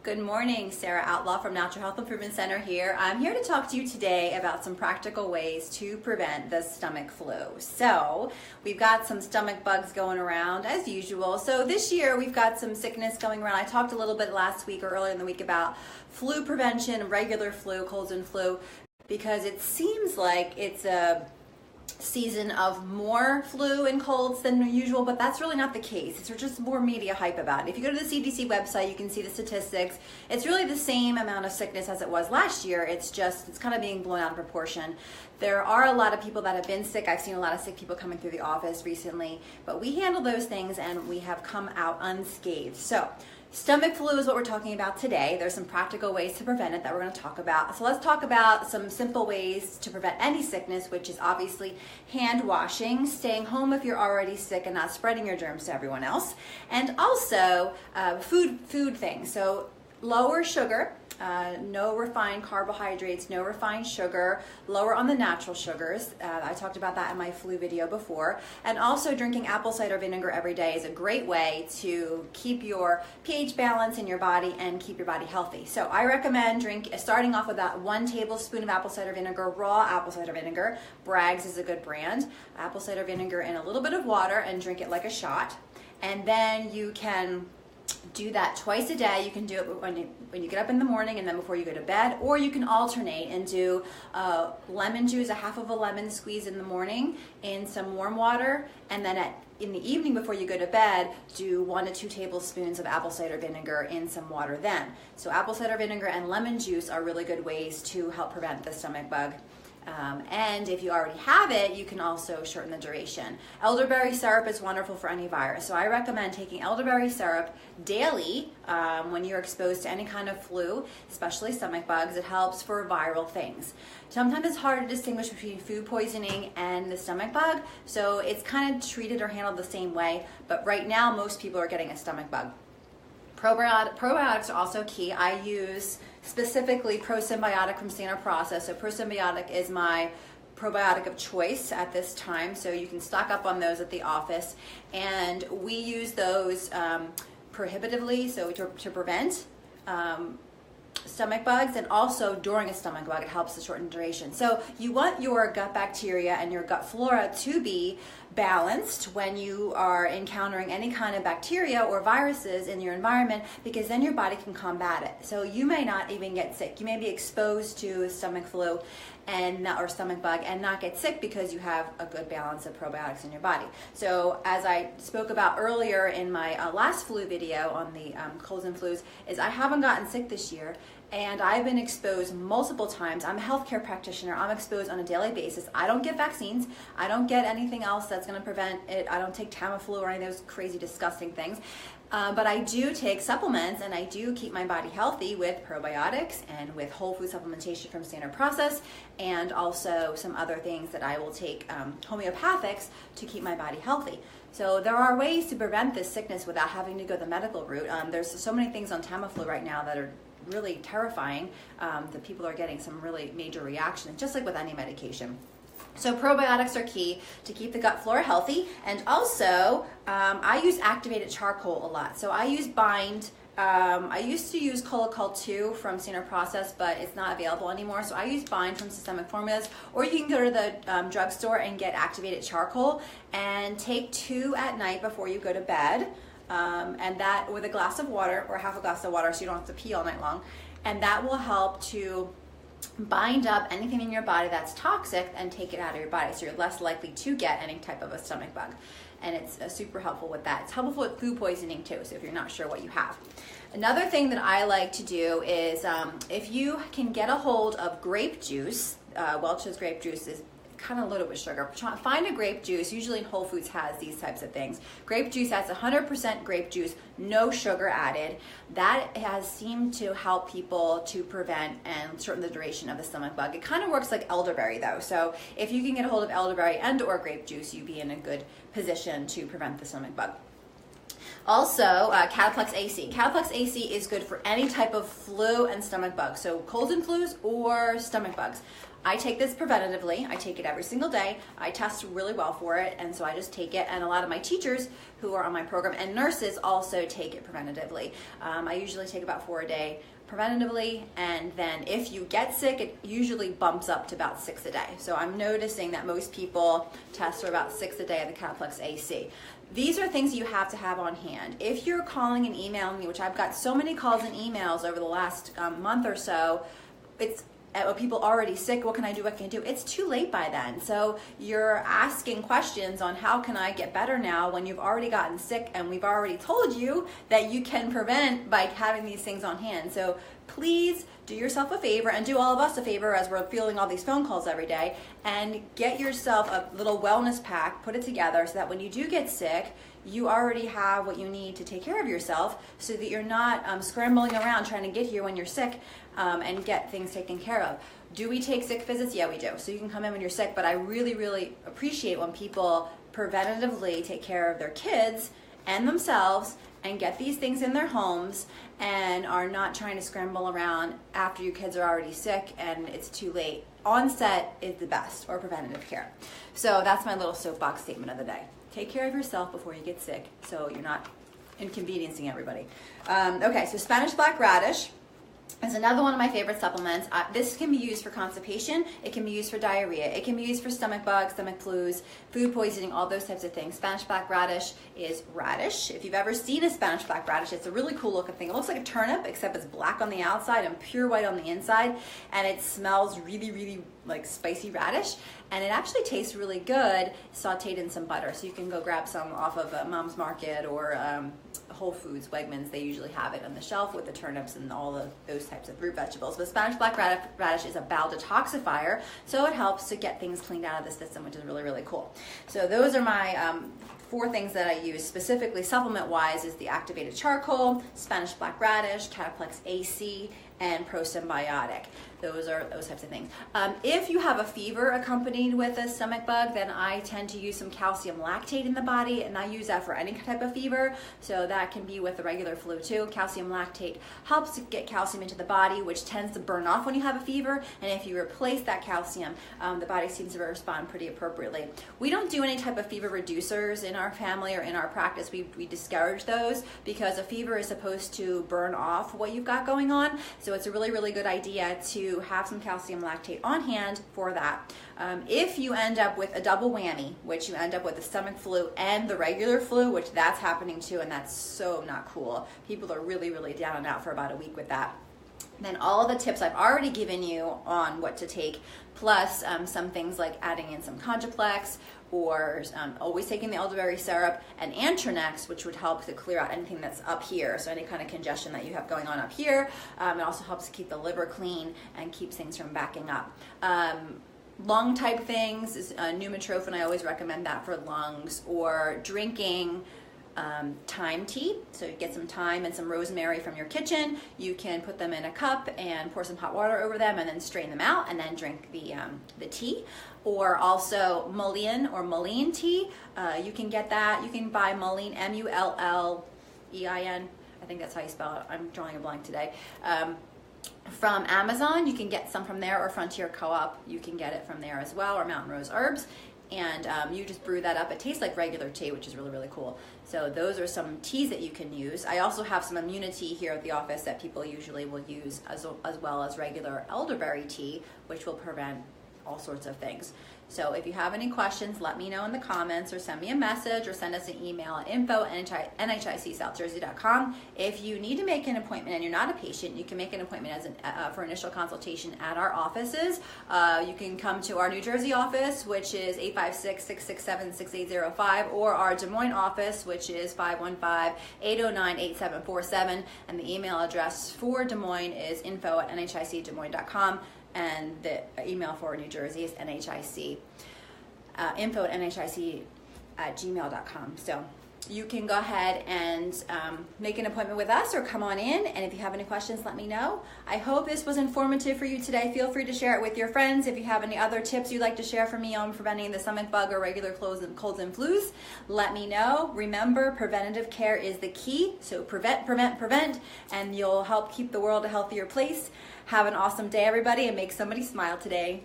Good morning, Sarah Outlaw from Natural Health Improvement Center here. I'm here to talk to you today about some practical ways to prevent the stomach flu. So we've got some stomach bugs going around as usual. So this year we've got some sickness going around. I talked a little bit last week or earlier in the week about flu prevention, regular flu, colds and flu, because it seems like it's a season of more flu and colds than usual, but that's really not the case. It's just more media hype about it. If you go to the CDC website, you can see the statistics. It's really the same amount of sickness as it was last year. It's kind of being blown out of proportion. There are a lot of people that have been sick. I've seen a lot of sick people coming through the office recently, but we handle those things and we have come out unscathed. So stomach flu is what we're talking about today. There's some practical ways to prevent it that we're going to talk about. So let's talk about some simple ways to prevent any sickness, which is obviously hand washing, staying home if you're already sick and not spreading your germs to everyone else, and also food things. So lower sugar, no refined carbohydrates, no refined sugar, lower on the natural sugars. I talked about that in my flu video before. And also drinking apple cider vinegar every day is a great way to keep your pH balance in your body and keep your body healthy. So I recommend starting off with that 1 tablespoon of apple cider vinegar, raw apple cider vinegar. Bragg's is a good brand. Apple cider vinegar in a little bit of water and drink it like a shot. And then you can do that twice a day. You can do it when you get up in the morning and then before you go to bed, or you can alternate and do lemon juice, a half of a lemon squeeze in the morning in some warm water, and then in the evening before you go to bed, do 1 to 2 tablespoons of apple cider vinegar in some water then. So apple cider vinegar and lemon juice are really good ways to help prevent the stomach bug. And if you already have it, you can also shorten the duration. Elderberry syrup is wonderful for any virus. So I recommend taking elderberry syrup daily when you're exposed to any kind of flu, especially stomach bugs. It helps for viral things. Sometimes it's hard to distinguish between food poisoning and the stomach bug, so it's kind of treated or handled the same way. But right now, most people are getting a stomach bug. Probiotics are also key. I use specifically ProSymbiotic from Standard Process. So ProSymbiotic is my probiotic of choice at this time. So you can stock up on those at the office. And we use those prohibitively, so to prevent stomach bugs, and also during a stomach bug, it helps to shorten duration. So you want your gut bacteria and your gut flora to be balanced when you are encountering any kind of bacteria or viruses in your environment, because then your body can combat it. So you may not even get sick. You may be exposed to stomach flu or stomach bug and not get sick because you have a good balance of probiotics in your body. So as I spoke about earlier in my last flu video on the colds and flus, is I haven't gotten sick this year, and I've been exposed multiple times. I'm a healthcare practitioner. I'm exposed on a daily basis. I don't get vaccines. I don't get anything else that's going to prevent it. I don't take Tamiflu or any of those crazy, disgusting things. But I do take supplements, and I do keep my body healthy with probiotics and with whole food supplementation from Standard Process, and also some other things that I will take homeopathics to keep my body healthy. So there are ways to prevent this sickness without having to go the medical route. There's so many things on Tamiflu right now that are really terrifying, that people are getting some really major reactions, just like with any medication. So probiotics are key to keep the gut flora healthy. And also, I use activated charcoal a lot. So I use Bind. I used to use Colocol 2 from Standard Process, but it's not available anymore. So I use Bind from Systemic Formulas, or you can go to the drugstore and get activated charcoal and take 2 at night before you go to bed. And that with a glass of water, or half a glass of water, so you don't have to pee all night long. And that will help to bind up anything in your body that's toxic and take it out of your body, so you're less likely to get any type of a stomach bug. And it's super helpful with that. It's helpful with food poisoning too, so if you're not sure what you have. Another thing that I like to do is if you can get a hold of grape juice, Welch's grape juice is kind of loaded with sugar. Find a grape juice. Usually Whole Foods has these types of things. Grape juice has 100% grape juice, no sugar added. That has seemed to help people to prevent and shorten the duration of the stomach bug. It kind of works like elderberry though. So if you can get a hold of elderberry and or grape juice, you'd be in a good position to prevent the stomach bug. Also, Cataplex AC. Cataplex AC is good for any type of flu and stomach bug. So colds and flus or stomach bugs. I take this preventatively. I take it every single day. I test really well for it, and so I just take it. And a lot of my teachers who are on my program and nurses also take it preventatively. I usually take about 4 a day preventatively, and then if you get sick, it usually bumps up to about 6 a day. So I'm noticing that most people test for about 6 a day of the Cataplex AC. These are things you have to have on hand. If you're calling and emailing me, which I've got so many calls and emails over the last month or so, it's people already sick, what can I do, what can I do? It's too late by then. So you're asking questions on how can I get better now when you've already gotten sick, and we've already told you that you can prevent by having these things on hand. So please do yourself a favor, and do all of us a favor as we're fielding all these phone calls every day, and get yourself a little wellness pack, put it together so that when you do get sick, you already have what you need to take care of yourself, so that you're not scrambling around trying to get here when you're sick and get things taken care of. Do we take sick visits? Yeah, we do. So you can come in when you're sick, but I really, really appreciate when people preventatively take care of their kids and themselves and get these things in their homes and are not trying to scramble around after your kids are already sick and it's too late. Onset is the best, or preventative care. So that's my little soapbox statement of the day. Take care of yourself before you get sick so you're not inconveniencing everybody. Okay, so Spanish black radish is another one of my favorite supplements. This can be used for constipation, it can be used for diarrhea, it can be used for stomach bugs, stomach flus, food poisoning, all those types of things. Spanish black radish is radish. If you've ever seen a Spanish black radish, it's a really cool looking thing. It looks like a turnip, except it's black on the outside and pure white on the inside, and it smells really, really like spicy radish, and it actually tastes really good sauteed in some butter. So you can go grab some off of Mom's Market or Whole Foods, Wegmans. They usually have it on the shelf with the turnips and all of those types of root vegetables. But Spanish black radish is a bowel detoxifier, so it helps to get things cleaned out of the system, which is really, really cool. So those are my 4 things that I use specifically supplement-wise: is the activated charcoal, Spanish black radish, Cataplex AC, and Probiotic. Those are those types of things. If you have a fever accompanied with a stomach bug, then I tend to use some calcium lactate in the body, and I use that for any type of fever. So that can be with the regular flu too. Calcium lactate helps to get calcium into the body, which tends to burn off when you have a fever. And if you replace that calcium, the body seems to respond pretty appropriately. We don't do any type of fever reducers in our family or in our practice. We discourage those because a fever is supposed to burn off what you've got going on. So it's a really, really good idea to have some calcium lactate on hand for that. If you end up with a double whammy, which you end up with the stomach flu and the regular flu, which that's happening too, and that's so not cool. People are really, really down and out for about a week with that. Then all of the tips I've already given you on what to take, plus some things like adding in some Conjuplex, or always taking the elderberry syrup, and Antronex, which would help to clear out anything that's up here, so any kind of congestion that you have going on up here. It also helps to keep the liver clean and keeps things from backing up. Lung type things is pneumotrophin. I always recommend that for lungs, or drinking thyme tea. So you get some thyme and some rosemary from your kitchen. You can put them in a cup and pour some hot water over them and then strain them out and then drink the tea. Or also mullein or mullein tea. You can get that. You can buy mullein, M-U-L-L-E-I-N. I think that's how you spell it. I'm drawing a blank today. From Amazon, you can get some from there, or Frontier Co-op, you can get it from there as well, or Mountain Rose Herbs. And you just brew that up. It tastes like regular tea, which is really, really cool. So those are some teas that you can use. I also have some immunity here at the office that people usually will use, as well as regular elderberry tea, which will prevent all sorts of things. So if you have any questions, let me know in the comments, or send me a message, or send us an email at info@nhicSouthJersey.com. If you need to make an appointment and you're not a patient, you can make an appointment for initial consultation at our offices. You can come to our New Jersey office, which is 856-667-6805, or our Des Moines office, which is 515-809-8747. And the email address for Des Moines is info@nhicdesmoines.com. And the email for New Jersey is info@nhic@gmail.com. So you can go ahead and make an appointment with us or come on in. And if you have any questions, let me know. I hope this was informative for you today. Feel free to share it with your friends. If you have any other tips you'd like to share for me on preventing the stomach bug or regular colds and flus, let me know. Remember, preventative care is the key. So prevent, and you'll help keep the world a healthier place. Have an awesome day, everybody, and make somebody smile today.